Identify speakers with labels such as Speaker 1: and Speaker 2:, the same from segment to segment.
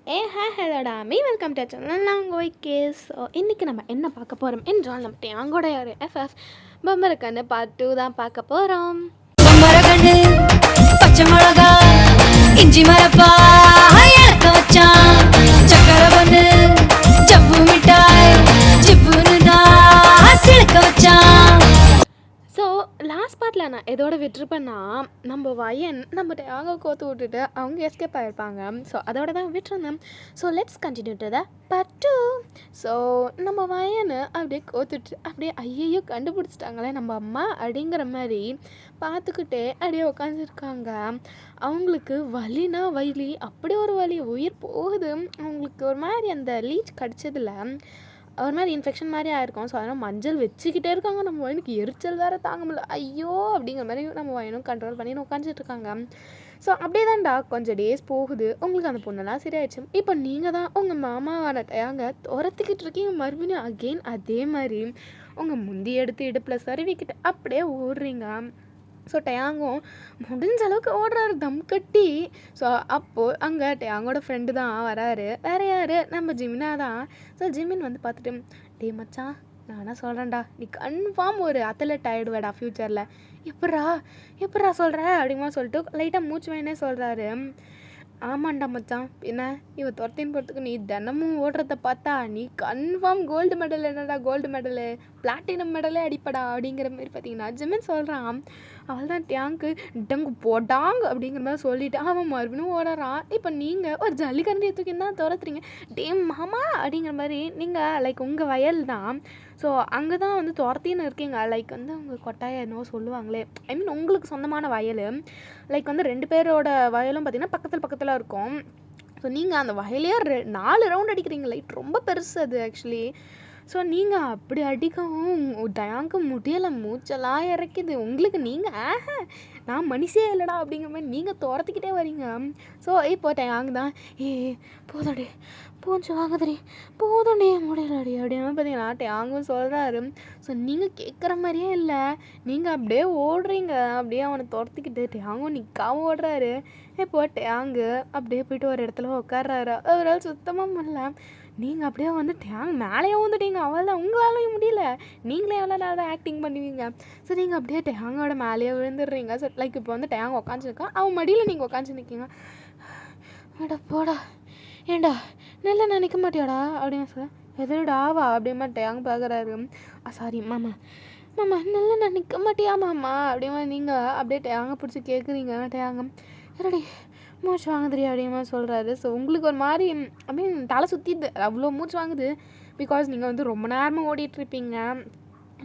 Speaker 1: ஹலோடா welcome to channel. நான் உங்கள் ஒய்கேஸ். இன்றைக்கி நம்ம என்ன பார்க்க போகிறோம் என்றால் நம்ம டேங்கோட யார் எஃப்எஃப் பொம்மரக்கண்ணு பார்ட் 2 தான் பார்க்க போகிறோம்.
Speaker 2: பொம்மரக்கண்ணு பச்சை மிளகா இஞ்சி மரப்பா இழக்க வச்சான் சக்கர பொண்ணு ஜவ்வு மிட்டாய் ஜிப்புன்னு தான் சிலுக்க வச்சான்.
Speaker 1: ஸோ லாஸ்ட் பார்ட்டில் நான் எதோட விட்டுருப்பேன்னா நம்ம வயன் நம்ம டேங்கை கோத்து விட்டுட்டு அவங்க எஸ்கேப் ஆகிருப்பாங்க. ஸோ அதோட தான் விட்டுருந்தேன். So let's continue to the part 2. So நம்ம வயனை அப்படியே கோத்துட்டு அப்படியே ஐயையோ கண்டுபிடிச்சிட்டாங்களே நம்ம அம்மா அப்படிங்கிற மாதிரி பார்த்துக்கிட்டே அப்படியே உட்காந்துருக்காங்க. அவங்களுக்கு வலினா வலி, அப்படி ஒரு வலி, உயிர் போகுது. அவங்களுக்கு ஒரு மாதிரி அந்த லீச் கடிச்சதில் ஒரு மாதிரி இன்ஃபெக்ஷன் மாதிரி ஆயிருக்கும். ஸோ அதனால் மஞ்சள் வச்சுக்கிட்டே இருக்காங்க. நம்ம வயனுக்கு எரிச்சல் வேறு தாங்க முடியல. ஐயோ அப்படிங்கிற மாதிரி நம்ம வயனும் கண்ட்ரோல் பண்ணி உட்காந்துட்டு இருக்காங்க. ஸோ அப்படியே தான்டா கொஞ்சம் டேஸ் போகுது. உங்களுக்கு அந்த பொண்ணெல்லாம் சரியாயிடுச்சு. இப்போ நீங்கள் தான் உங்கள் மாமாவான டயாங்க துரத்துக்கிட்டு இருக்கீங்க. மறுபடியும் அகெயின் அதே மாதிரி உங்கள் முந்தி எடுத்து இடுப்பில் சருவிக்கிட்டு அப்படியே ஓடுறீங்க. ஸோ டயாங்கும் முடிஞ்ச அளவுக்கு ஓடுறாரு தம் கட்டி. ஸோ அப்போது அங்கே டயாங்கோட ஃப்ரெண்டு தான் வராரு. வேறு யார்? நம்ம ஜிமினா தான். ஸோ ஜிமின் வந்து பார்த்துட்டு, டே மச்சான் நானா சொல்கிறேன்டா, நீ கன்ஃபார்ம் ஒரு அத்லெட் ஆகிடுவேடா ஃப்யூச்சரில். எப்பட்றா சொல்கிற அப்படிமா சொல்லிட்டு லைட்டாக மூச்சு வேணே சொல்கிறாரு. ஆமாண்டா மச்சான், என்ன இவ துரத்தின்னு போகிறதுக்கு நீ தினமும் ஓடுறத பார்த்தா நீ கன்ஃபார்ம் கோல்டு மெடல், என்னடா கோல்டு மெடலு, பிளாட்டினம் மெடலே அடிப்படா அப்படிங்கிற மாதிரி பார்த்தீங்கன்னா ஜிமின் சொல்கிறான். அவள் தான் டேங்க்கு டங்கு போட்டாங்க அப்படிங்கிற மாதிரி சொல்லிவிட்டு அவன் மறுபடியும் ஓடுறான். இப்போ நீங்கள் ஒரு ஜல்லிக்கரண்டியை தூக்கி தான் துரத்துறீங்க. டே மாமா அப்படிங்கிற மாதிரி நீங்கள் லைக் உங்கள் வயல் தான். ஸோ அங்கே தான் வந்து துரத்தின்னு இருக்கீங்க. லைக் வந்து அவங்க கொட்டாயை என்னவோ சொல்லுவாங்களே, ஐ மீன் உங்களுக்கு சொந்தமான வயல். லைக் வந்து 2 பேரோட வயலும் பார்த்திங்கன்னா பக்கத்தில் இருக்கும். ஸோ நீங்கள் அந்த வயலையே 4 ரவுண்ட் அடிக்கிறீங்க. லைட் ரொம்ப பெருசு அது ஆக்சுவலி. ஸோ நீங்கள் அப்படி அடிக்கவும் டயாங்க்கு முடியலை, மூச்செல்லாம் இறக்கிது உங்களுக்கு. நீங்கள் நான் மனுஷே இல்லைடா அப்படிங்கிற மாதிரி நீங்கள் துரத்திக்கிட்டே வரீங்க. ஸோ இப்போ டயாங் தான் போதோடே பூஞ்சி வாங்குதுடி, போதோண்டே முடியலடி அப்படின்னு பார்த்தீங்கன்னா டயாங்கும் சொல்கிறாரு. ஸோ நீங்கள் கேட்குற மாதிரியே இல்லை, நீங்கள் அப்படியே ஓடுறீங்க. அப்படியே அவனை துரத்திக்கிட்டு டயாங்கும் நிற்காம ஓடுறாரு. இப்போ டயாங்கு அப்படியே போய்ட்டு ஒரு இடத்துல உட்கார்றாரு. அவரால் சுத்தமாக பண்ணல. நீங்கள் அப்படியே வந்து டேங் மேலேயே வந்துட்டீங்க. அவள் தான் உங்களாலையும் முடியல. நீங்களே எவ்வளோ நேரம் தான் ஆக்டிங் பண்ணுவீங்க. ஸோ நீங்கள் அப்படியே டேங்கோட மேலேயே விழுந்துடுறீங்க. ஸோ லைக் இப்போ வந்து டேங் உக்காந்துருக்கான், அவன் மடியில் நீங்கள் உட்காந்து நிற்கிங்க. அடா போடா, ஏண்டா நல்லா நினைக்க மாட்டியாடா அப்படின்னு சொல்ல, எதிர்டாவா அப்படிமா டேங் பார்க்குறாரு. சாரி மாமா நல்லா நினைக்க மாட்டியா மாமா அப்படிமா நீங்கள் அப்படியே டேங்கை பிடிச்சி கேட்குறீங்க. டேங்கம் ரெடி மூச்சு வாங்குதுரி அப்படிமா சொல்கிறாரு. ஸோ உங்களுக்கு ஒரு மாதிரி ஐ மீன் தலை சுற்றிது, அவ்வளோ மூச்சு வாங்குது. பிகாஸ் நீங்கள் வந்து ரொம்ப நேரமாக ஓடிட்டுருப்பீங்க.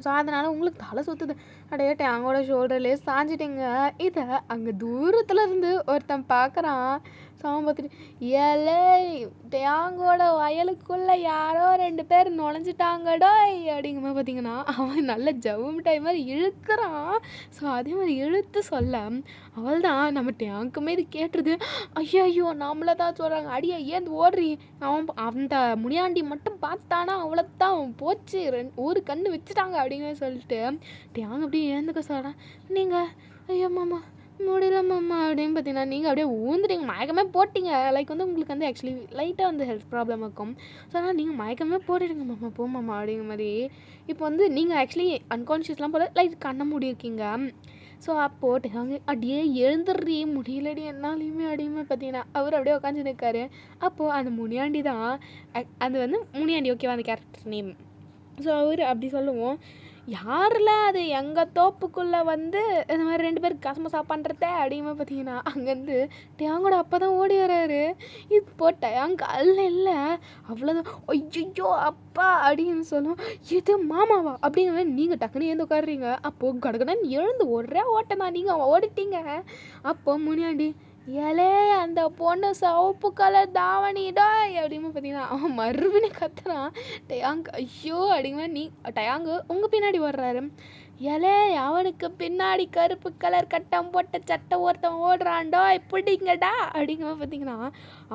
Speaker 1: ஸோ அதனால் உங்களுக்கு தலை சுற்றுது. அப்படியே டேங்கோட ஷோல்டர்லேயே சாஞ்சிட்டிங்க. இதை அங்கே தூரத்தில் இருந்து ஒருத்தன் பார்க்குறான். ஸோ அவன் பார்த்துட்டு, ஏலே டேங்கோட வயலுக்குள்ளே யாரோ 2 பேர் நுழைஞ்சிட்டாங்கடோ அப்படிங்கிற மாதிரி பார்த்தீங்கன்னா அவன் நல்ல ஜவ்வு மிட்டாய் மாதிரி இழுக்கிறான். ஸோ அதே மாதிரி இழுத்து சொல்ல அவள் தான் நம்ம டேங்குமே இது கேட்டுருது. ஐயோ நம்மள தான் சொல்கிறாங்க, அடியா ஏந்து ஓடுறி, அந்த முனியாண்டி மட்டும் பார்த்தானா அவ்வளோதான் போச்சு, ஒரு கண்ணு வச்சுட்டாங்க அப்படிங்கிற சொல்லிட்டு டேங்க அப்படியே ஏந்துக்க சொல்கிறேன். நீங்கள் ஐயோ மாமா முடியல மாமா அப்படின்னு பார்த்தீங்கன்னா நீங்கள் அப்படியே ஊந்துட்டீங்க, மயக்கமே போட்டிங்க. லைக் வந்து உங்களுக்கு வந்து ஆக்சுவலி லைட்டாக வந்து ஹெல்த் ப்ராப்ளம் இருக்கும். ஸோ அதனால் நீங்கள் மயக்கமே போட்டுடுங்க மாமா, போ மாமா அப்படிங்கிற மாதிரி. இப்போ வந்து நீங்கள் ஆக்சுவலி அன்கான்ஷியஸ்லாம் போல லைட் கண்ண மூடியிருக்கீங்க. ஸோ அப்போது அவங்க அப்படியே எழுந்துடுறீ, முடியலடி என்னாலையுமே அப்படியுமே பார்த்தீங்கன்னா அவர் அப்படியே உட்காந்து நிற்காரு. அப்போது அந்த முனியாண்டி தான், அது வந்து முனியாண்டி ஓகேவா அந்த கேரக்டர் நேம். ஸோ அவர் அப்படி சொல்லுவோம், யாரில் அது எங்கள் தோப்புக்குள்ளே வந்து இந்த மாதிரி 2 பேருக்கு கசமசா பண்ணுறத அப்படிமா பார்த்தீங்கன்னா அங்கேருந்து டேங்கோட அப்பா தான் ஓடி வர்றாரு. இப்போ டேங்க் அல்ல அவ்வளோதான். ஐயோ அப்பா அப்படின்னு சொல்லுவோம். இது மாமாவா அப்படிங்கிற நீங்கள் டக்குன்னு எழுந்து உட்காடுறீங்க. அப்போது கடகடன்னு எழுந்து ஒரே ஓட்டம் தான், நீங்கள் ஓடிட்டீங்க. அப்போ முனியாண்டி, ஏலே அந்த பொண்ணு சிவப்பு கலர் தாவணிடா அப்படின்னு பார்த்தீங்கன்னா அவன் மறுபடியும் கத்துறான். டயாங்க் ஐயோ அப்படிங்கிற நீ டயாங்கு உங்கள் பின்னாடி வர்றாரு. ஏலே அவனுக்கு பின்னாடி கருப்பு கலர் கட்டம் போட்ட சட்டை ஒருத்தன் ஓடுறான்டோ பிடிங்கடா அப்படிங்கிற பார்த்தீங்கன்னா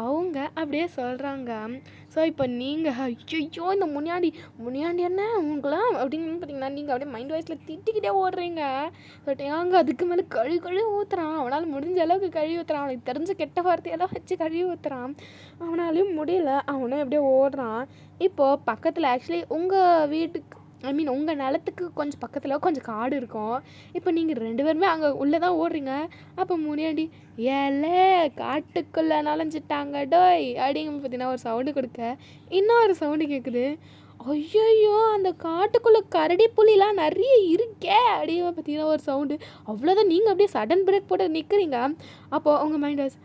Speaker 1: அவங்க அப்படியே சொல்கிறாங்க. ஸோ இப்போ நீங்கள் ஐயோ இந்த முனியாண்டி என்ன உங்களாம் அப்படின்னு பார்த்தீங்கன்னா நீங்கள் அப்படியே மைண்ட் வாய்ஸில் திட்டிக்கிட்டே ஓடுறீங்க. பட் அங்கே அதுக்கு மேலே கழுவி ஊற்றுறான். அவனால் முடிஞ்ச அளவுக்கு கழுவி ஊற்றுறான். அவனுக்கு தெரிஞ்ச கெட்ட வார்த்தையெல்லாம் வச்சு கழுவி ஊற்றுறான். அவனாலையும் முடியல. அவனும் அப்படியே ஓடுறான். இப்போது பக்கத்தில் ஆக்சுவலி உங்கள் வீட்டுக்கு உங்கள் நிலத்துக்கு கொஞ்சம் பக்கத்தில் கொஞ்சம் காடு இருக்கும். இப்போ நீங்கள் 2 பேருமே அங்கே உள்ளே தான் ஓடுறீங்க. அப்போ முனியாண்டி ஏலே காட்டுக்குள்ளே நுழைஞ்சிட்டாங்க டோய் அப்படிங்க பார்த்தீங்கன்னா ஒரு சவுண்டு கொடுக்க இன்னொரு சவுண்டு கேட்குது. ஐயோ அந்த காட்டுக்குள்ளே கரடி புலிலாம் நிறைய இருக்கே அப்படிங்க பார்த்தீங்கன்னா ஒரு சவுண்டு. அவ்வளோதான். நீங்கள் அப்படியே சடன் பிரேக் போட்டு நிற்கிறீங்க. அப்போது உங்கள் மைண்ட் வாய்ஸ்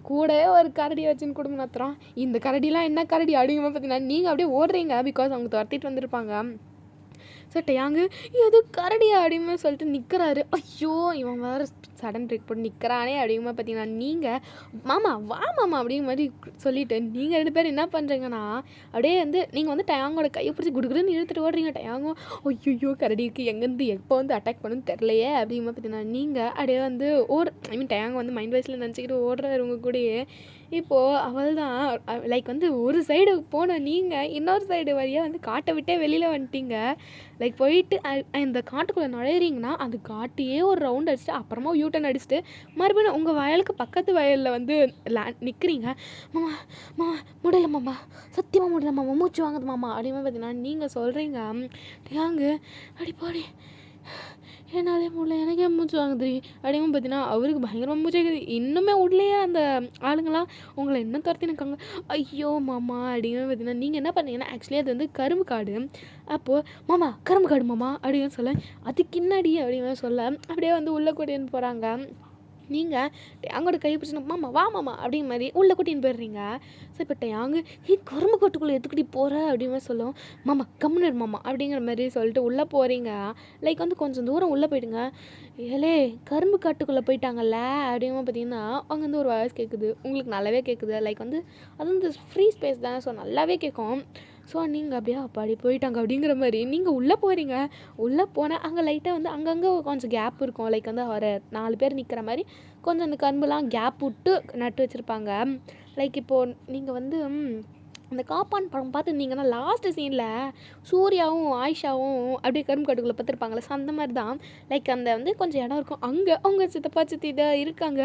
Speaker 1: கூடவே ஒரு கரடி வச்சுன்னு குடும்பம் நடத்துகிறோம். இந்த கரடிலாம் என்ன கரடி அப்படிங்கிற பார்த்தீங்கன்னா நீங்கள் அப்படியே ஓடுறீங்க. பிகாஸ் அவங்க துரத்திட்டு வந்திருப்பாங்க. ஸோ டேயாங்கு எது கரடியா அப்படிமா சொல்லிட்டு நிற்கிறாரு. ஐயோ இவன் வேறு சடன் பிரேக் போட்டு நிற்கிறானே அப்படிங்குமா பார்த்தீங்கன்னா நீங்கள் மாமா வா மாமா அப்படிங்கிற மாதிரி சொல்லிவிட்டு நீங்கள் 2 பேரும் என்ன பண்ணுறீங்கன்னா அப்படியே வந்து நீங்கள் வந்து டயாங்கோட கையை பிடிச்சி குடுக்குறதுன்னு இழுத்துட்டு ஓடுறீங்க. டயாங்கோ ஐயோ கரடி இருக்குது எங்கேருந்து எப்போ வந்து அட்டாக் பண்ணுன்னு தெரிலையே அப்படிங்குமா பார்த்தீங்கன்னா நீங்கள் அப்படியே வந்து டயாங்கோ வந்து மைண்ட் வாய்ஸில் நினச்சிக்கிட்டு ஓடுறாரு உங்கள் கூடயே. இப்போது அவள் தான் லைக் வந்து ஒரு சைடு போன நீங்கள் இன்னொரு சைடு வழியாக வந்து காட்டை விட்டே வெளியில் வந்துட்டீங்க. லைக் போயிட்டு இந்த காட்டுக்குள்ளே நுழையிறீங்கன்னா அந்த காட்டையே ஒரு ரவுண்ட் அடிச்சுட்டு அப்புறமா யூட்டன் அடிச்சுட்டு மறுபடியும் உங்கள் வயலுக்கு பக்கத்து வயலில் வந்து நிற்கிறீங்க. மாமா மாமா முடியல மாமா சத்தியமாக முடியல மாமா மூச்சு வாங்குது மாமா அப்படிமா பார்த்தீங்கன்னா நீங்கள் சொல்கிறீங்க. ஏங்க அடி பாடி என்னாலே முடியல எனக்கே மூச்சு வாங்குது அப்படிங்கும் பார்த்தீங்கன்னா அவருக்கு பயங்கரமாக மூச்சு வாங்குது. இன்னுமே உள்ளேயே அந்த ஆளுங்களாம் உங்களை இன்னும் துரத்தி நிற்காங்க. ஐயோ மாமா அப்படிங்கிற பார்த்தீங்கன்னா நீங்கள் என்ன பண்ணீங்கன்னா ஆக்சுவலி அது வந்து கரும்பு காடு. அப்போது மாமா கரும்பு காடு மாமா அப்படின்னு சொல்ல அதுக்கு இன்னாடி அப்படிங்கிற சொல்ல அப்படியே வந்து உள்ளே கூட்டின்னு போகிறாங்க. நீங்கள் டேங்கோட கை பிடிச்சினா மாமா வா மாமா அப்படிங்கிற மாதிரி உள்ளே கூட்டின்னு போயிடுறீங்க. ஸோ இப்போ டேங்கு கரும்பு காட்டுக்குள்ளே எதுக்கிட்டி போகிற அப்படிங்கிற சொல்லும். மாமா கம்முனர் மாமா அப்படிங்கிற மாதிரி சொல்லிட்டு உள்ளே போகிறீங்க. லைக் வந்து கொஞ்சம் தூரம் உள்ளே போயிடுங்க. ஏலே கரும்பு காட்டுக்குள்ளே போயிட்டாங்கல்ல அப்படிங்கிற பார்த்தீங்கன்னா அங்கே வந்து ஒரு வாய்ஸ் கேட்குது. உங்களுக்கு நல்லாவே கேட்குது. லைக் வந்து அது வந்து ஃப்ரீ ஸ்பேஸ் தானே. ஸோ நல்லாவே கேட்கும். ஸோ நீங்கள் அப்படியே அப்பாடி போயிட்டாங்க அப்படிங்கிற மாதிரி நீங்கள் உள்ளே போகிறீங்க. உள்ளே போனால் அங்கே லைட்டாக வந்து அங்கங்கே கொஞ்சம் கேப் இருக்கும். லைக் வந்து ஒரு 4 பேர் நிற்கிற மாதிரி கொஞ்சம் அந்த கரும்புலாம் கேப் விட்டு நட்டு வச்சுருப்பாங்க. லைக் இப்போது நீங்கள் வந்து அந்த காப்பான் படம் பார்த்துருந்தீங்கன்னா லாஸ்ட்டு சீனில் சூர்யாவும் ஆயிஷாவும் அப்படியே கரும்பு காட்டுக்குள்ளே பார்த்துருப்பாங்களே. ஸோ அந்த மாதிரி தான் லைக் அந்த வந்து கொஞ்சம் இடம் இருக்கும். அங்கே அவங்க சித்தப்பா சித்தி இதாக இருக்காங்க.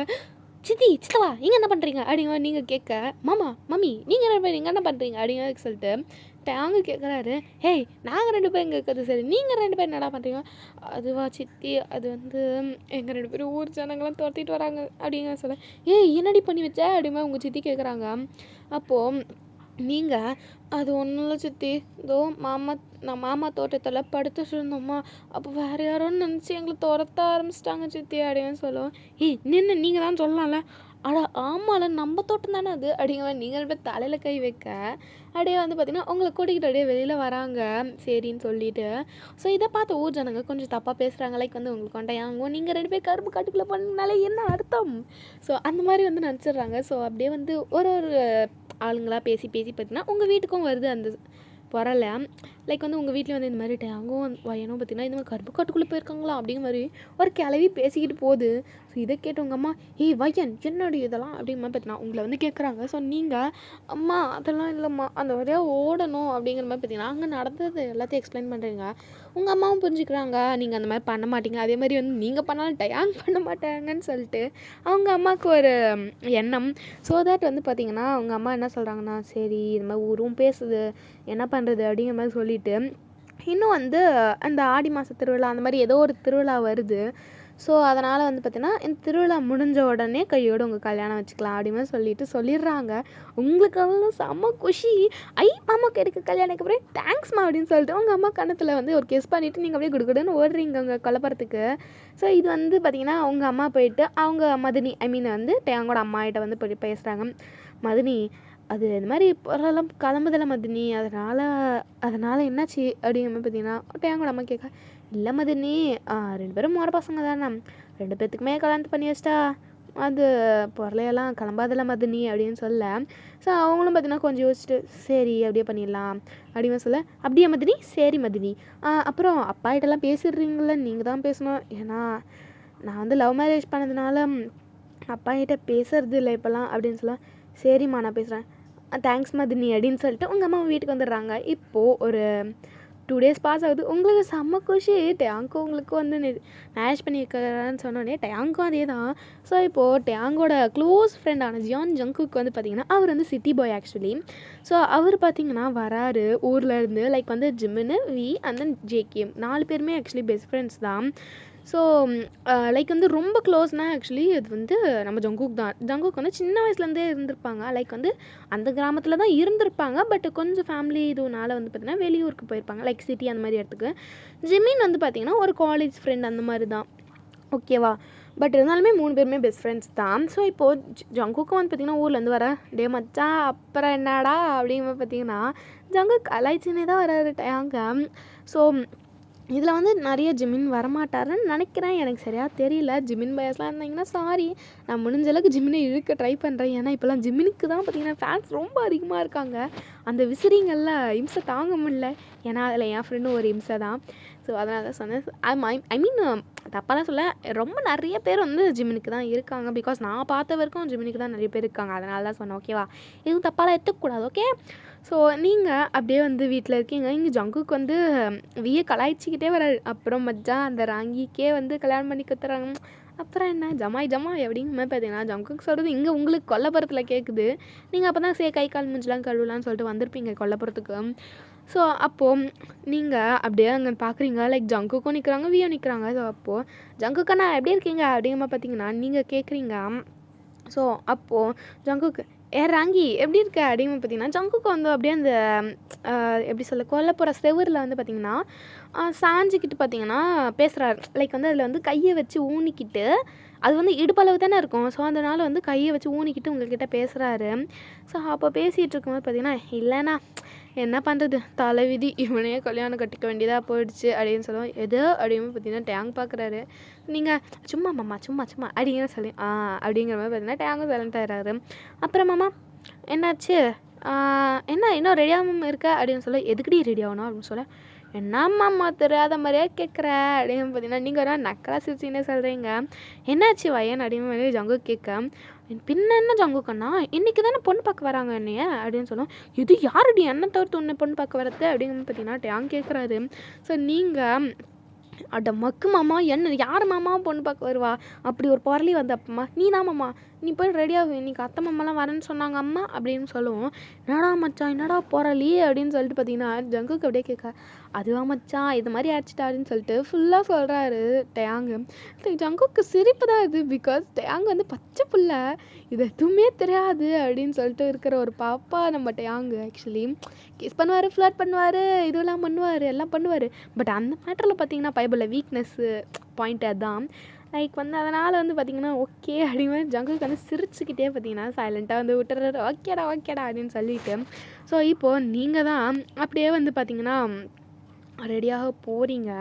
Speaker 1: சித்தவா நீங்கள் என்ன பண்ணுறீங்க அப்படிங்கிற நீங்கள் கேட்க மாமா மம்மி நீங்கள் 2 பேர் என்ன பண்ணுறீங்க அப்படிங்கிற சொல்லிட்டு டேங்கு கேட்குறாரு. ஹேய் நாங்கள் 2 பேரும் கேட்குறது சரி நீங்கள் 2 பேர் என்னடா பண்ணுறீங்க. அதுவா சித்தி அது வந்து எங்கள் 2 பேரும் ஊர் ஜனங்களாம் துரத்திட்டு வராங்க அப்படிங்கிற சொல்ல என்னடி பண்ணி வச்ச அப்படிமா உங்கள் சித்தி கேட்குறாங்க. அப்போது நீங்கள் அது ஒன்றும் இல்லை சித்தி இதோ மாமா தோட்டத்தில் படுத்துட்டு இருந்தோம்மா அப்போ வேறு யாரோன்னு நினச்சி எங்களை துரத்த ஆரம்பிச்சிட்டாங்க சித்தி அப்படின்னு சொல்லுவோம். நின்று நீங்கள் தான் சொல்லலாம்ல. அடா ஆமாம்ல நம்ம தோட்டம் தானே அது அப்படிங்கிற நீங்கள் போய் தலையில் கை வைக்க அப்படியே வந்து பார்த்திங்கன்னா உங்களை கூட்டிக்கிட்டு அப்படியே வெளியில் வராங்க சரின்னு சொல்லிட்டு. ஸோ இதை பார்த்து ஊர் ஜனங்க கொஞ்சம் தப்பாக பேசுகிறாங்க. லைக் வந்து உங்களுக்கு கொண்டையாங்க நீங்கள் 2 பேர் கரும்பு காட்டுக்குள்ளே பண்ணனால என்ன அர்த்தம். ஸோ அந்த மாதிரி வந்து நினச்சிட்றாங்க. ஸோ அப்படியே வந்து ஒரு ஆளுங்களாக பேசி பார்த்திங்கன்னா உங்கள் வீட்டுக்கும் வருது அந்த வரலை. லைக் வந்து உங்கள் வீட்டில் வந்து இந்த மாதிரி டேங்கும் வயனும் பார்த்திங்கன்னா இந்த மாதிரி கரும்பு காட்டுக்குள்ளே போயிருக்காங்களா அப்படிங்கிற மாதிரி ஒரு கிளவி பேசிக்கிட்டு போகுது. ஸோ இதை கேட்டவங்க அம்மா வயன் என்னடி இதெல்லாம் அப்படிங்கிற மாதிரி பார்த்தீங்கன்னா உங்களை வந்து கேட்குறாங்க. ஸோ நீங்கள் அம்மா அதெல்லாம் இல்லைம்மா அந்த வழியாக ஓடணும் அப்படிங்கிற மாதிரி பார்த்தீங்கன்னா அங்கே நடந்தது எல்லாத்தையும் எக்ஸ்பிளைன் பண்ணுறீங்க. உங்கள் அம்மாவும் புரிஞ்சுக்கிறாங்க நீங்கள் அந்த மாதிரி பண்ண மாட்டீங்க. அதே மாதிரி வந்து நீங்கள் பண்ணாலும் டேங் பண்ண மாட்டாங்கன்னு சொல்லிட்டு அவங்க அம்மாவுக்கு ஒரு எண்ணம். ஸோ தட் வந்து பார்த்திங்கன்னா அவங்க அம்மா என்ன சொல்கிறாங்கன்னா சரி இந்த மாதிரி ஊரும் பேசுது என்ன பண்ணுறது அப்படிங்கிற மாதிரி சொல்லிவிட்டு இன்னும் வந்து அந்த ஆடி மாத திருவிழா அந்த மாதிரி ஏதோ ஒரு திருவிழா வருது. ஸோ அதனால் வந்து பார்த்திங்கன்னா இந்த திருவிழா முடிஞ்ச உடனே கையோடு உங்கள் கல்யாணம் வச்சுக்கலாம் அப்படின்னு சொல்லிட்டு சொல்லிடுறாங்க. உங்களுக்கு அவ்வளோ செம்ம குஷி. மாமாவுக்கு எடுக்க கல்யாணத்துக்கு அப்புறம் தேங்க்ஸ்மா அப்படின்னு சொல்லிட்டு உங்கள் அம்மா கணத்தில் வந்து ஒரு கிஸ் பண்ணிவிட்டு நீங்கள் அப்படியே குடுக்குடுன்னு ஓடுறீங்க உங்கள் கொலப்பறத்துக்கு. ஸோ இது வந்து பார்த்திங்கன்னா அவங்க அம்மா போயிட்டு அவங்க மதினி வந்து டேங்கோட அம்மாகிட்ட வந்து போய் பேசுகிறாங்க. மதினி அது இந்த மாதிரி பொருளெல்லாம் கிளம்புதில்ல மதினி அதனால் என்னாச்சு அப்படிங்கிற மாதிரி பார்த்தீங்கன்னா டேங்கோட அம்மா கேட்க இல்லை மதினி 2 பேரும் மோர பசங்க தானே 2 பேர்த்துக்குமே கல்யாணத்து பண்ணி வச்சிட்டா அது பொருளையெல்லாம் கிளம்பாதில்ல மதினி அப்படின்னு சொல்ல. ஸோ அவங்களும் பார்த்தீங்கன்னா கொஞ்சம் யோசிச்சுட்டு சரி அப்படியே பண்ணிடலாம் அப்படின்னு சொல்ல. அப்படியே மதினி சரி மதினி அப்புறம் அப்பா கிட்டலாம் பேசிடுறீங்கள, நீங்கள் தான் பேசணும். ஏன்னா நான் வந்து லவ் மேரேஜ் பண்ணதுனால அப்பா கிட்ட பேசுறது இல்லை இப்போல்லாம் அப்படின்னு சொல்ல. சரிம்மா நான் பேசுகிறேன், தேங்க்ஸ் மதினி அப்படின்னு சொல்லிட்டு உங்கள் அம்மா வீட்டுக்கு வந்துடுறாங்க. இப்போது ஒரு 2 days பாஸ் ஆகுது. உங்களுக்கு செம்ம குஷி. டேங்கும் உங்களுக்கு வந்து மேரேஜ் பண்ணி வைக்கிறான்னு சொன்னோடனே டேங்கும் அதே தான். ஸோ இப்போது டேங்கோட க்ளோஸ் ஃப்ரெண்டான ஜங்குக்கு வந்து பார்த்திங்கன்னா அவர் வந்து சிட்டி பாய் ஆக்சுவலி. ஸோ அவர் பார்த்திங்கன்னா வராரு ஊர்லேருந்து. லைக் வந்து ஜிம்முன்னு வி அண்ட் தென் ஜேகே 4 பேருமே ஆக்சுவலி பெஸ்ட் ஃப்ரெண்ட்ஸ் தான். ஸோ லைக் வந்து ரொம்ப க்ளோஸ்னால் ஆக்சுவலி அது வந்து நம்ம ஜங்குக் தான். ஜங்குக் வந்து சின்ன வயசுலேருந்தே இருந்திருப்பாங்க. லைக் வந்து அந்த கிராமத்தில் தான் இருந்திருப்பாங்க. பட் கொஞ்சம் ஃபேமிலி இதுனால வந்து பார்த்திங்கன்னா வெளியூருக்கு போயிருப்பாங்க, லைக் சிட்டி அந்த மாதிரி இடத்துக்கு. ஜிமின் வந்து பார்த்திங்கன்னா ஒரு காலேஜ் ஃப்ரெண்ட் அந்த மாதிரி தான், ஓகேவா. பட் இருந்தாலுமே 3 பேருமே பெஸ்ட் ஃப்ரெண்ட்ஸ் தான். ஸோ இப்போது ஜங்குக்கும் வந்து பார்த்திங்கன்னா ஊர்லேருந்து வர டே மச்சான் அப்புறம் என்னடா அப்படிங்கும்போது பார்த்திங்கன்னா ஜங்குக் அலைச்சினே தான் வராரு டேங்க. ஸோ இதில் வந்து நிறைய ஜிமின் வரமாட்டாருன்னு நினைக்கிறேன், எனக்கு சரியாக தெரியல. ஜிமின் பயஸ்லாம் இருந்தீங்கன்னா சாரி, நான் முடிஞ்ச அளவுக்கு ஜிமினை இழுக்க ட்ரை பண்ணுறேன். ஏன்னா இப்போலாம் ஜிமினுக்கு தான் பார்த்திங்கன்னா ஃபேன்ஸ் ரொம்ப அதிகமாக இருக்காங்க. அந்த விசிறிங்களில் இம்சை தாங்க முடியல. ஏன்னா அதில் என் ஃப்ரெண்டும் ஒரு இம்சை தான். ஸோ அதனால தான் சொன்னேன். ஐ மீன் தப்பாக தான் சொல்ல, ரொம்ப நிறைய பேர் வந்து ஜிமினுக்கு தான் இருக்காங்க. பிகாஸ் நான் பார்த்த வரைக்கும் ஜிமினுக்கு தான் நிறைய பேர் இருக்காங்க. அதனால தான் சொன்னேன், ஓகேவா. எதுவும் தப்பாலாம் எடுத்துக்கூடாது, ஓகே. ஸோ நீங்கள் அப்படியே வந்து வீட்டில் இருக்கீங்க. இங்கே ஜங்குக்கு வந்து வியை கலாய்ச்சிக்கிட்டே வராரு. அப்புறம் மச்சான் அந்த ராங்கிக்கே வந்து கல்யாணம் பண்ணி கொடுத்துறாங்க. அப்புறம் என்ன ஜமாய் அப்படிங்கிற மாதிரி பார்த்தீங்கன்னா ஜங்குக்கு சொல்கிறது இங்கே உங்களுக்கு கொல்லப்புறத்தில் கேட்குது. நீங்கள் அப்போ தான் கை கால் மூஞ்சிலாம் கழுவலான்னு சொல்லிட்டு வந்திருப்பீங்க கொல்லப்புறத்துக்கு. ஸோ அப்போது நீங்கள் அப்படியே அங்கே பார்க்குறீங்க, லைக் ஜங்குக்கும் நிற்கிறாங்க, வியும் நிற்கிறாங்க. ஸோ அப்போது ஜங்குக்கண்ணா எப்படி இருக்கீங்க அப்படிங்கிற பார்த்தீங்கன்னா நீங்கள் கேட்குறீங்க. ஸோ அப்போது ஜங்குக்கு ராங்கி எப்படி இருக்க அப்படிங்கிற பார்த்தீங்கன்னா ஜங்குக்கு வந்து அப்படியே அந்த எப்படி சொல்ல கொல்லப்புற செவரில் வந்து பார்த்திங்கன்னா சாஞ்சிக்கிட்டு பார்த்திங்கன்னா பேசுகிறாரு. லைக் வந்து அதில் வந்து கையை வச்சு ஊனிக்கிட்டு, அது வந்து இடுப்பளவு தானே இருக்கும். ஸோ அதனால் வந்து கையை வச்சு ஊனிக்கிட்டு உங்கள்கிட்ட பேசுகிறாரு. ஸோ அப்போ பேசிகிட்டு இருக்கும்போது பார்த்திங்கன்னா இல்லைண்ணா என்ன பண்ணுறது, தலைவிதி, இவனையே கல்யாணம் கட்டிக்க வேண்டியதாக போயிடுச்சு அப்படின்னு சொல்லுவோம். எது அப்படின்னு பார்த்தீங்கன்னா டேங் பார்க்குறாரு. நீங்கள் சும்மா மாமா சும்மா அப்படிங்கிற சொல்லி அப்படிங்கிற மாதிரி பார்த்தீங்கன்னா டேங்கும் சைலண்ட் ஆகிறாரு. அப்புறம் மாமா என்னாச்சு, என்ன இன்னும் ரெடியாகவும் இருக்க அப்படின்னு சொல்ல. எதுக்கடி ரெடி ஆகணும் அப்படின்னு சொல்ல. என்னம்மா தெரியாத மாதிரியே கேட்குற அப்படின்னு பார்த்தீங்கன்னா நீங்கள் ஒரு நக்கலா சிரிச்சின்னே சொல்கிறீங்க. என்னாச்சு வயன் அப்படின்னு மாதிரி ஜங்கு கேட்க. பின்ன என்ன ஜங்குக்கண்ணா இன்றைக்கி தானே பொண்ணு பார்க்க வராங்க என்னைய அப்படின்னு சொல்லுவோம். இது யாருடி என்ன தவிர்த்து உன்னை பொண்ணு பார்க்க வரது அப்படின்னு பார்த்தீங்கன்னா டேங் கேட்குறாரு. ஸோ நீங்கள் அட மக்கு மாமா என்ன யார் மாமா பொண்ணு பார்க்க வருவா, அப்படி ஒரு பொருளி வந்தப்பம்மா நீ தான் மாமா, நீ போய் ரெடியாகும், இன்றைக்கி அத்தை மாமாலாம் வரேன்னு சொன்னாங்க அம்மா அப்படின்னு சொல்லுவோம். என்னடா மச்சான் என்னடா பொருளி அப்படின்னு சொல்லிட்டு பார்த்தீங்கன்னா ஜங்குக்கு அப்படியே கேட்க. அதுவா மச்சான் இது மாதிரி ஆயிடுச்சிட்டா அப்படின்னு சொல்லிட்டு ஃபுல்லாக சொல்கிறாரு டேங்கு. ஜங்குக்கு சிரிப்பு தான் இது. பிகாஸ் டேங்கு வந்து பச்சை புள்ள, இது எதுவுமே தெரியாது அப்படின்னு சொல்லிட்டு இருக்கிற ஒரு பாப்பா நம்ம டேங்கு. ஆக்சுவலி கிஸ் பண்ணுவார், ஃப்ளர்ட் பண்ணுவார், இதெல்லாம் பண்ணுவார், எல்லாம் பண்ணுவார். பட் அந்த மேட்டரில் பார்த்தீங்கன்னா பைபிளில் வீக்னஸ்ஸு பாயிண்ட் அதுதான். லைக் வந்து அதனால் வந்து பார்த்திங்கன்னா ஓகே அப்படிங்கிற ஜங்குக்கு வந்து சிரிச்சுக்கிட்டே பார்த்தீங்கன்னா சைலண்ட்டாக வந்து விட்டுறாரு. ஓகேடா அப்படின்னு சொல்லிட்டு. ஸோ இப்போது நீங்கள் தான் அப்படியே வந்து பார்த்திங்கன்னா ரெடியாக போகிறீங்க.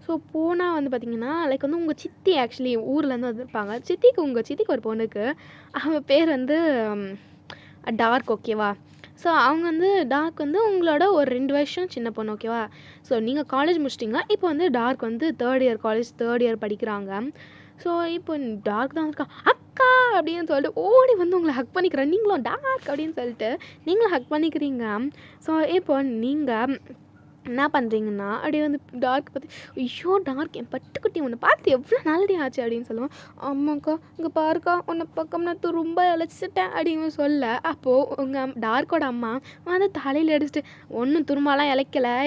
Speaker 1: ஸோ போனால் வந்து பார்த்திங்கன்னா லைக் வந்து உங்கள் சித்தி ஆக்சுவலி ஊர்லேருந்து வந்திருப்பாங்க. உங்கள் சித்திக்கு ஒரு பொண்ணுக்கு அவன் பேர் வந்து டார்க், ஓகேவா. ஸோ அவங்க வந்து டார்க் வந்து உங்களோட ஒரு 2 வருஷம் சின்ன பொண்ணு, ஓகேவா. ஸோ நீங்கள் காலேஜ் முடிச்சிட்டிங்க. இப்போ வந்து டார்க் வந்து காலேஜ் தேர்ட் இயர் படிக்கிறாங்க. ஸோ இப்போ டார்க் தான் இருக்கா அக்கா அப்படின்னு சொல்லிட்டு ஓடி வந்து உங்களை ஹக் பண்ணிக்கிறேன். நீங்களும் டார்க் அப்படின்னு சொல்லிட்டு நீங்களும் ஹக் பண்ணிக்கிறீங்க. ஸோ இப்போ நீங்கள் என்ன பண்ணுறீங்கன்னா அப்படியே வந்து டார்க் பார்த்து ஐயோ டார்க் என் பட்டுக்குட்டி உன்னை பார்த்து எவ்வளோ நாளடி ஆச்சு அப்படின்னு சொல்லுவோம். ஆமாக்கா இங்கே பாருக்கா உன்னை பக்கம் நான் ரொம்ப இழைச்சிட்டேன் அப்படின்னு சொல்ல. அப்போது உங்கள் டார்க்கோட அம்மா வந்து தலையில் அடிச்சுட்டு ஒன்றும் துரும்பாலாம் இழைக்கலை,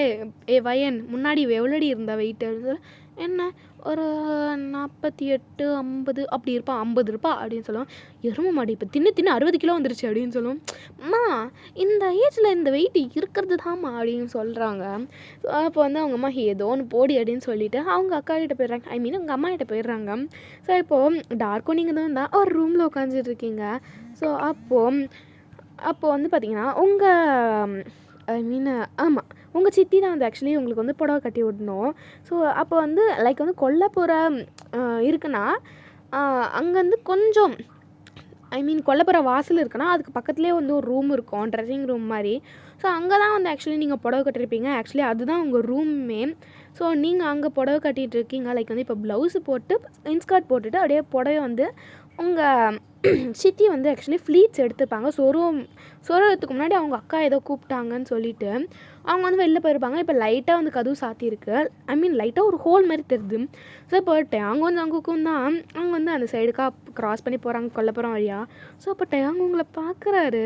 Speaker 1: வயன் முன்னாடி எவ்வளோடி இருந்த வெயிட் அப்படின்னு சொல்ல. என்ன ஒரு 48 50 அப்படி இருப்பான், 50 இருப்பா அப்படின்னு சொல்லுவோம். எருமை மாடி இப்போ தின்னு 60 கிலோ வந்துருச்சு அப்படின்னு சொல்லுவோம். அம்மா இந்த ஏஜில் இந்த வெயிட் இருக்கிறது தான்மா அப்படின்னு சொல்கிறாங்க. ஸோ அப்போ வந்து அவங்க அம்மா ஏதோ ஒன்று போடி அப்படின்னு சொல்லிவிட்டு அவங்க அக்கா கிட்டே போயிடுறாங்க. ஐ மீன் உங்கள் அம்மா கிட்டே போயிடுறாங்க. ஸோ இப்போது டார்க்கும் நீங்கள் தான் இருந்தால் ஒரு ரூமில் உட்காந்துட்ருக்கீங்க. ஸோ அப்போது வந்து பார்த்திங்கன்னா ஆமாம் உங்கள் சித்தி தான் வந்து ஆக்சுவலி உங்களுக்கு வந்து புடவை கட்டி விடணும். ஸோ அப்போ வந்து லைக் வந்து கொல்ல போகிற இருக்குன்னா அங்கேருந்து கொஞ்சம் கொல்லைப்புற வாசல் இருக்குன்னா அதுக்கு பக்கத்துலேயே வந்து ஒரு ரூம் இருக்கும், ட்ரெஸ்ஸிங் ரூம் மாதிரி. ஸோ அங்கே தான் வந்து ஆக்சுவலி நீங்கள் புடவை கட்டியிருப்பீங்க. ஆக்சுவலி அதுதான் உங்கள் ரூம்மே. ஸோ நீங்கள் அங்கே புடவை கட்டிகிட்டு இருக்கீங்க. லைக் வந்து இப்போ ப்ளவுஸு போட்டு இன்ஸ்கர்ட் போட்டுட்டு அப்படியே புடவை வந்து உங்கள் சித்தி வந்து ஆக்சுவலி ஃப்ளீட்ஸ் எடுத்துருப்பாங்க. சொருவத்துக்கு முன்னாடி அவங்க அக்கா ஏதோ கூப்பிட்டாங்கன்னு சொல்லிட்டு அவங்க வந்து வெளில போயிருப்பாங்க. இப்போ லைட்டாக வந்து கதவு சாத்தியிருக்கு. லைட்டாக ஒரு ஹோல் மாதிரி தெரியுது. ஸோ இப்போ டேங்கு வந்து அங்குக்கும் தான் அவங்க வந்து அந்த சைடுக்காக க்ராஸ் பண்ணி போகிறாங்க கொல்லைப்புறம் வழியாக. ஸோ அப்போ டேங்கு உங்களை பார்க்குறாரு.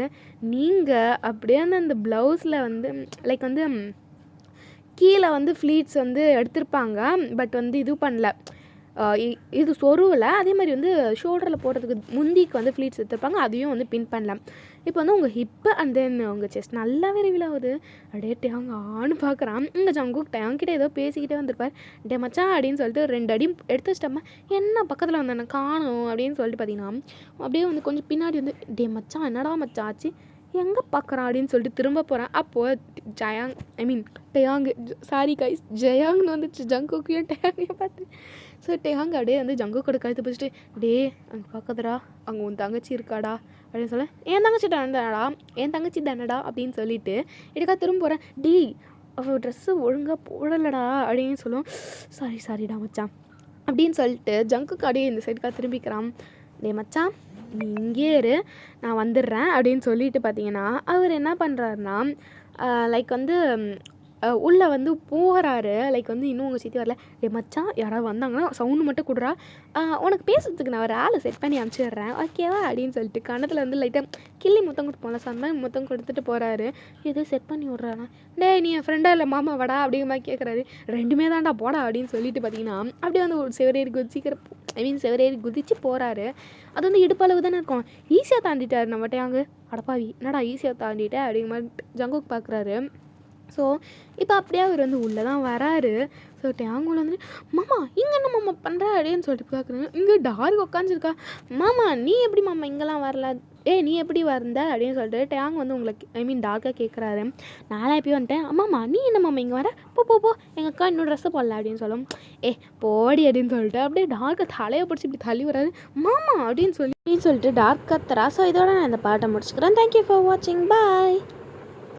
Speaker 1: நீங்கள் அப்படியே அந்த ப்ளவுஸில் வந்து லைக் வந்து கீழே வந்து ஃப்ளீட்ஸ் வந்து எடுத்திருப்பாங்க. பட் வந்து இது பண்ணல, இது சொருவில். அதே மாதிரி வந்து ஷோல்டரில் போடுறதுக்கு முந்திக்கு வந்து ஃப்ளீட்ஸ் எடுத்துருப்பாங்க, அதையும் வந்து பின் பண்ணலாம். இப்போ வந்து உங்கள் ஹிப்பு அண்ட் தென் உங்கள் செஸ்ட் நல்லாவே ரிவீல் ஆகுது. அப்படியே டேங்க ஆன்னு பார்க்குறான். இங்கே ஜங்குக் டேங்கிட்ட ஏதோ பேசிக்கிட்டே வந்திருப்பார். டே மச்சான் அப்படின்னு சொல்லிட்டு 2 அடி எடுத்து வச்சிட்டம்மா, என்ன பக்கத்தில் வந்தேன் காணும் அப்படின்னு சொல்லிட்டு பார்த்தீங்கன்னா அப்படியே வந்து கொஞ்சம் பின்னாடி வந்து டே மச்சான் என்னடா மச்சான் ஆச்சு, எங்கே பார்க்குறான் அப்படின்னு சொல்லிட்டு திரும்ப போகிறேன். அப்போது டேயாங்கு சாரி கைஸ் ஜயாங்னு வந்துச்சு ஜங்குக்கையும் டேங்கையும் பார்த்து. ஸோ டேயாங் அப்படியே வந்து ஜங்குக்கோட கழுத்து பிடிச்சிட்டு டே அங்கே பார்க்காதடா, அங்கே உன் தங்கச்சி இருக்காடா அப்படின்னு சொல்ல, என் தங்கச்சி தானடா அப்படின்னு சொல்லிட்டு எடுக்கா திரும்ப போகிறேன். டே அவள் ட்ரெஸ்ஸு ஒழுங்காக போடலடா அப்படின்னு சொல்லுவோம். சாரிடா மச்சான் அப்படின்னு சொல்லிட்டு ஜங்குக்கு அப்படியே இந்த சைடுக்காக திரும்பிக்கிறான். டே மச்சான் நீ இங்கே இரு, நான் வந்துடுறேன் அப்படின்னு சொல்லிட்டு பார்த்தீங்கன்னா அவர் என்ன பண்ணுறாருனா லைக் வந்து உள்ளே வந்து போகிறாரு. லைக் வந்து இன்னும் உங்கள் சித்தி வரல. டே மச்சான் யாராவது வந்தாங்கன்னா சவுண்டு மட்டும் கொடுறா, உனக்கு பேசுறதுக்கு நான் ஒரு ஆளை செட் பண்ணி அனுப்பிச்சிடுறேன் ஓகேவா அப்படின்னு சொல்லிட்டு கணத்தில் வந்து லைட்டாக கிள்ளி முத்தம் கொடுப்போம்ல, சந்தான் முத்தம் கொடுத்துட்டு போகிறாரு. எதுவும் செட் பண்ணி விட்றானா, டே நீ என் ஃப்ரெண்டா இல்லை மாமா வாடா அப்படிங்கிற மாதிரி கேட்குறாரு. 2மே தான்டா போடா அப்படின்னு சொல்லிட்டு பார்த்தீங்கன்னா அப்படியே வந்து ஒரு செவரேறி குதிச்சு போகிறாரு. அது வந்து இடுப்பளவு தானே இருக்கும், ஈஸியாக தாண்டிட்டார் நம்ம டேங்கு. அடப்பாவி என்னடா ஈஸியாக தாண்டிட்டேன் அப்படிங்கிற மாதிரி ஜங்குக்கு பார்க்குறாரு. ஸோ இப்போ அப்படியே அவர் வந்து உள்ளே தான் வராரு. ஸோ டேங்குள்ள வந்து மாமா இங்கே என்ன மாமா பண்ணுற அப்படின்னு சொல்லிட்டு பார்க்குறாங்க. இங்கே டார்க் உட்காந்துருக்கா. மாமா நீ எப்படி மாமா இங்கெல்லாம் வரல, நீ எப்படி வந்த அப்படின்னு சொல்லிட்டு டேங் வந்து உங்களுக்கு டார்க்காக கேட்குறாரு. நான்லாம் எப்பயும் வந்துட்டேன். மாமா நீ என்ன மாமா இங்கே வர, போ எங்கள் அக்கா இன்னும் ட்ரெஸ்ஸை போடல அப்படின்னு சொல்லும். போடி அப்படின்னு சொல்லிட்டு அப்படியே டார்க்கை தலையை பிடிச்சி இப்படி தள்ளி வராரு. மாமா அப்படின்னு சொல்லிட்டு டார்க் கத்துறா. ஸோ இதோட நான் இந்த பாட்டை முடிச்சுக்கிறேன். தேங்க்யூ ஃபார் வாட்சிங், பாய்.